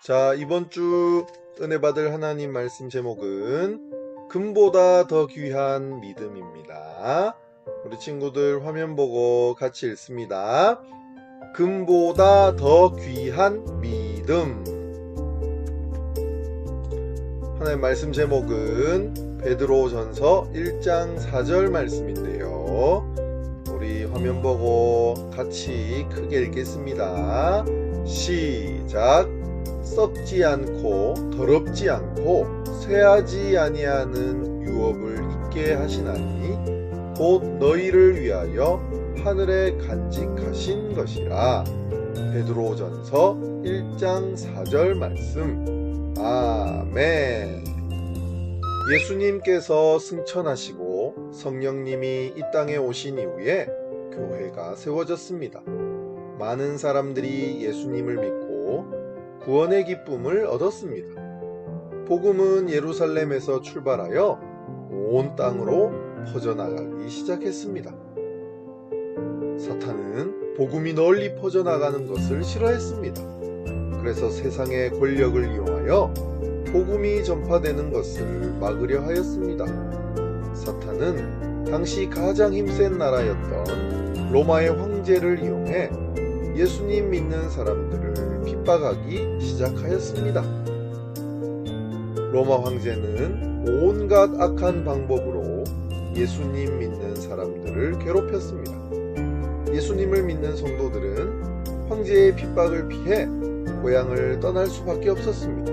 자, 이번 주 은혜 받을 하나님 말씀 제목은 금보다 더 귀한 믿음입니다. 우리 친구들 화면 보고 같이 읽습니다. 금보다 더 귀한 믿음. 하나님 말씀 제목은 베드로전서 1장 4절 말씀인데요. 우리 화면 보고 같이 크게 읽겠습니다. 시작. 썩지 않고 더럽지 않고 쇠하지 아니하는 유업을 있게 하시나니 곧 너희를 위하여 하늘에 간직하신 것이라. 베드로전서 1장 4절 말씀. 아멘. 예수님께서 승천하시고 성령님이 이 땅에 오신 이후에 교회가 세워졌습니다. 많은 사람들이 예수님을 믿고 구원의 기쁨을 얻었습니다. 복음은 예루살렘에서 출발하여 온 땅으로 퍼져나가기 시작했습니다. 사탄은 복음이 널리 퍼져나가는 것을 싫어했습니다. 그래서 세상의 권력을 이용하여 복음이 전파되는 것을 막으려 하였습니다. 사탄은 당시 가장 힘센 나라였던 로마의 황제를 이용해 예수님 믿는 사람들을 핍박하기 시작하였습니다. 로마 황제는 온갖 악한 방법으로 예수님 믿는 사람들을 괴롭혔습니다. 예수님을 믿는 성도들은 황제의 핍박을 피해 고향을 떠날 수밖에 없었습니다.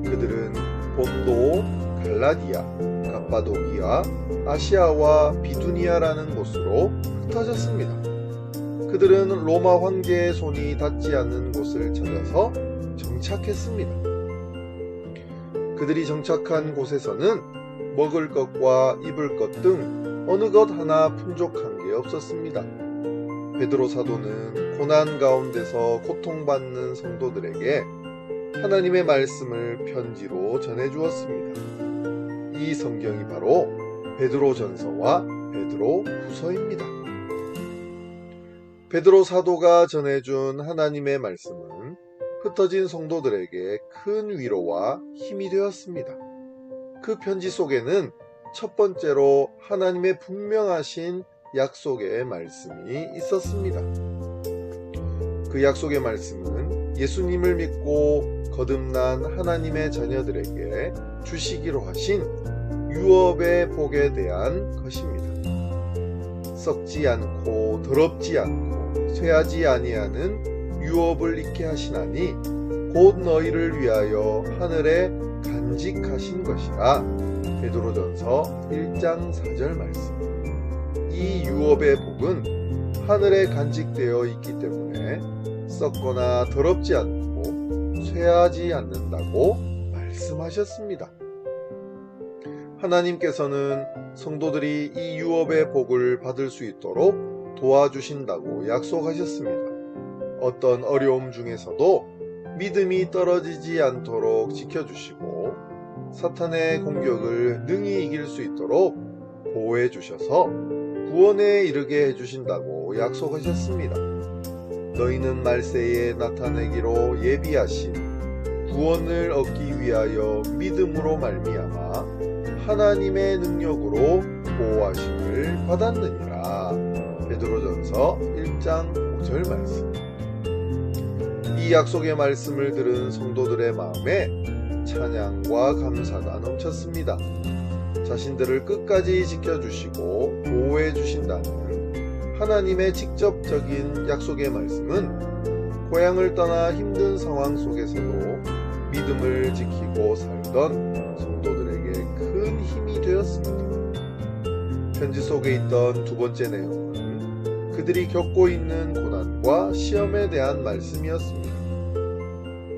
그들은 본도, 갈라디아, 갑바도기아, 아시아와 비두니아라는 곳으로 흩어졌습니다. 그들은 로마 황제의 손이 닿지 않는 곳을 찾아서 정착했습니다. 그들이 정착한 곳에서는 먹을 것과 입을 것 등 어느 것 하나 풍족한 게 없었습니다. 베드로 사도는 고난 가운데서 고통받는 성도들에게 하나님의 말씀을 편지로 전해주었습니다. 이 성경이 바로 베드로전서와 베드로후서입니다. 베드로 사도가 전해준 하나님의 말씀은 흩어진 성도들에게 큰 위로와 힘이 되었습니다. 그 편지 속에는 첫 번째로 하나님의 분명하신 약속의 말씀이 있었습니다. 그 약속의 말씀은 예수님을 믿고 거듭난 하나님의 자녀들에게 주시기로 하신 유업의 복에 대한 것입니다. 썩지 않고 더럽지 않고 쇠하지 아니하는 유업을 잊게 하시나니 곧 너희를 위하여 하늘에 간직하신 것이라. 베드로전서 1장 4절 말씀. 이 유업의 복은 하늘에 간직되어 있기 때문에 썩거나 더럽지 않고 쇠하지 않는다고 말씀하셨습니다. 하나님께서는 성도들이 이 유업의 복을 받을 수 있도록 도와주신다고 약속하셨습니다. 어떤 어려움 중에서도 믿음이 떨어지지 않도록 지켜주시고 사탄의 공격을 능히 이길 수 있도록 보호해 주셔서 구원에 이르게 해주신다고 약속하셨습니다. 너희는 말세에 나타내기로 예비하신 구원을 얻기 위하여 믿음으로 말미암아 하나님의 능력으로 보호하심을 받았느니라. 베드로전서 1장 5절 말씀. 이 약속의 말씀을 들은 성도들의 마음에 찬양과 감사가 넘쳤습니다. 자신들을 끝까지 지켜주시고 보호해 주신다는 하나님의 직접적인 약속의 말씀은 고향을 떠나 힘든 상황 속에서도 믿음을 지키고 살던 성도들에게 큰 힘이 되었습니다. 편지 속에 있던 두 번째 내용은 그들이 겪고 있는 고난과 시험에 대한 말씀이었습니다.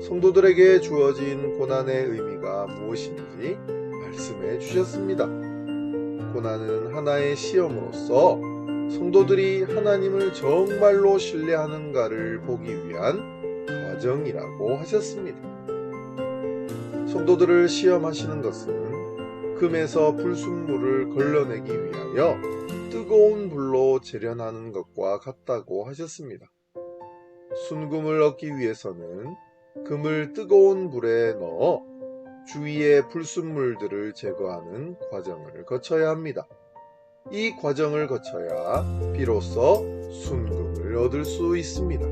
성도들에게 주어진 고난의 의미가 무엇인지 말씀해 주셨습니다. 고난은 하나의 시험으로서 성도들이 하나님을 정말로 신뢰하는가를 보기 위한 과정이라고 하셨습니다. 성도들을 시험하시는 것은 금에서 불순물을 걸러내기 위하여 뜨거운 불로 재련하는 것과 같다고 하셨습니다. 순금을 얻기 위해서는 금을 뜨거운 불에 넣어 주위의 불순물들을 제거하는 과정을 거쳐야 합니다. 이 과정을 거쳐야 비로소 순금을 얻을 수 있습니다.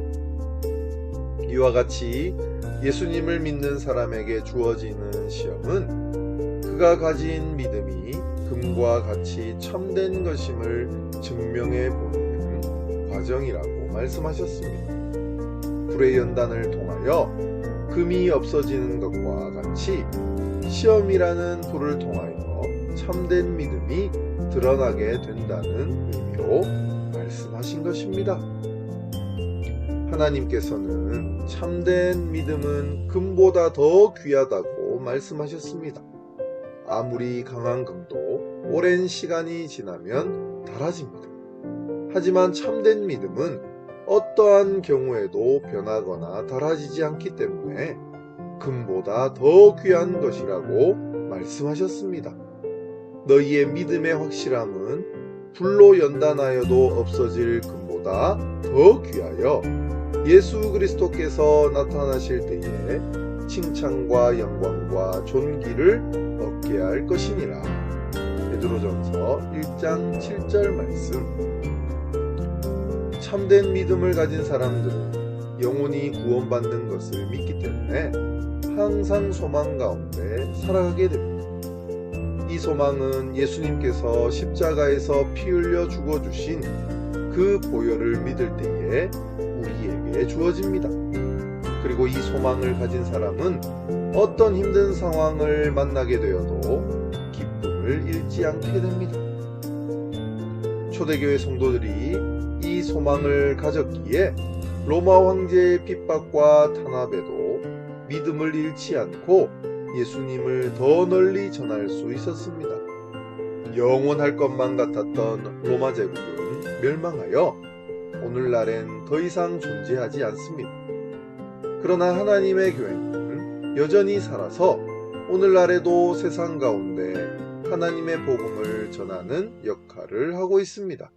이와 같이 예수님을 믿는 사람에게 주어지는 시험은 그가 가진 믿음이 금과 같이 참된 것임을 증명해 보이는 과정이라고 말씀하셨습니다. 불의 연단을 통하여 금이 없어지는 것과 같이 시험이라는 불을 통하여 참된 믿음이 드러나게 된다는 의미로 말씀하신 것입니다. 하나님께서는 참된 믿음은 금보다 더 귀하다고 말씀하셨습니다. 아무리 강한 금도 오랜 시간이 지나면 닳아집니다. 하지만 참된 믿음은 어떠한 경우에도 변하거나 닳아지지 않기 때문에 금보다 더 귀한 것이라고 말씀하셨습니다. 너희의 믿음의 확실함은 불로 연단하여도 없어질 금보다 더 귀하여 예수 그리스도께서 나타나실 때에 칭찬과 영광과 존귀를 얻게 할 것이니라. 베드로전서 1장 7절 말씀. 참된 믿음을 가진 사람들은 영혼이 구원받는 것을 믿기 때문에 항상 소망 가운데 살아가게 됩니다. 이 소망은 예수님께서 십자가에서 피 흘려 죽어주신 그 보혈을 믿을 때에 우리에게 주어집니다. 그리고 이 소망을 가진 사람은 어떤 힘든 상황을 만나게 되어도 기쁨을 잃지 않게 됩니다. 초대교회 성도들이 이 소망을 가졌기에 로마 황제의 핍박과 탄압에도 믿음을 잃지 않고 예수님을 더 널리 전할 수 있었습니다. 영원할 것만 같았던 로마 제국은 멸망하여 오늘날엔 더 이상 존재하지 않습니다. 그러나 하나님의 교회는 여전히 살아서 오늘날에도 세상 가운데 하나님의 복음을 전하는 역할을 하고 있습니다.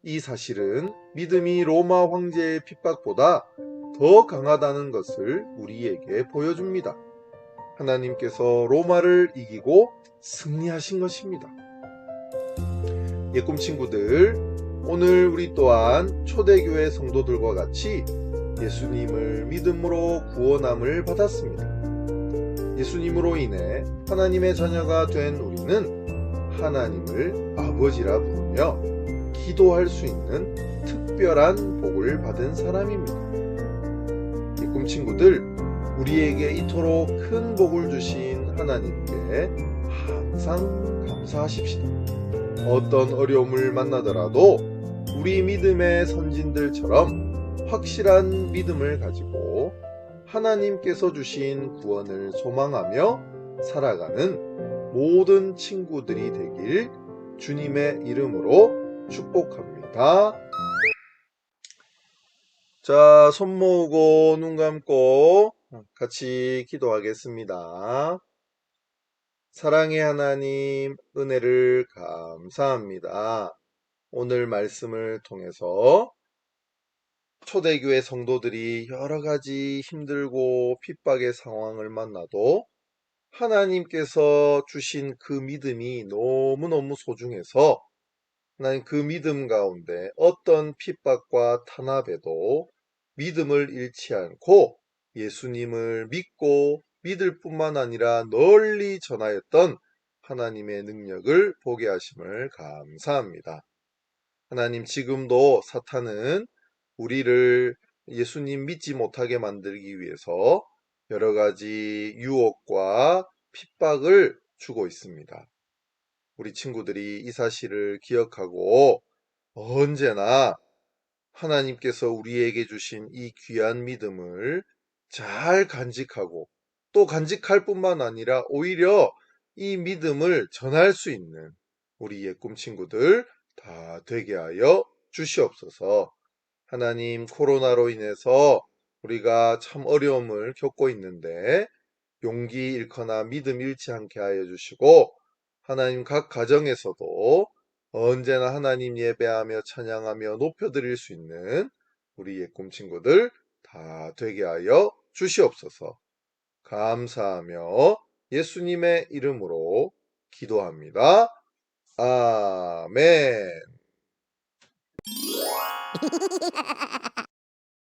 이 사실은 믿음이 로마 황제의 핍박보다 더 강하다는 것을 우리에게 보여줍니다. 하나님께서 로마를 이기고 승리하신 것입니다. 예꿈 친구들, 오늘 우리 또한 초대교회 성도들과 같이 예수님을 믿음으로 구원함을 받았습니다. 예수님으로 인해 하나님의 자녀가 된 우리는 하나님을 아버지라 부르며 기도할 수 있는 특별한 복을 받은 사람입니다. 예꿈 친구들, 우리에게 이토록 큰 복을 주신 하나님께 항상 감사하십시다. 어떤 어려움을 만나더라도 우리 믿음의 선진들처럼 확실한 믿음을 가지고 하나님께서 주신 구원을 소망하며 살아가는 모든 친구들이 되길 주님의 이름으로 축복합니다. 자, 손 모으고 눈 감고 같이 기도하겠습니다. 사랑의 하나님, 은혜를 감사합니다. 오늘 말씀을 통해서 초대교회 성도들이 여러 가지 힘들고 핍박의 상황을 만나도 하나님께서 주신 그 믿음이 너무너무 소중해서 하나님 그 믿음 가운데 어떤 핍박과 탄압에도 믿음을 잃지 않고 예수님을 믿고 믿을 뿐만 아니라 널리 전하였던 하나님의 능력을 보게 하심을 감사합니다. 하나님, 지금도 사탄은 우리를 예수님 믿지 못하게 만들기 위해서 여러 가지 유혹과 핍박을 주고 있습니다. 우리 친구들이 이 사실을 기억하고 언제나 하나님께서 우리에게 주신 이 귀한 믿음을 잘 간직하고 또 간직할 뿐만 아니라 오히려 이 믿음을 전할 수 있는 우리 예꿈 친구들 다 되게 하여 주시옵소서. 하나님, 코로나로 인해서 우리가 참 어려움을 겪고 있는데 용기 잃거나 믿음 잃지 않게 하여 주시고 하나님 각 가정에서도 언제나 하나님 예배하며 찬양하며 높여드릴 수 있는 우리 예꿈 친구들 다 되게 하여 주시옵소서. 감사하며 예수님의 이름으로 기도합니다. 아멘.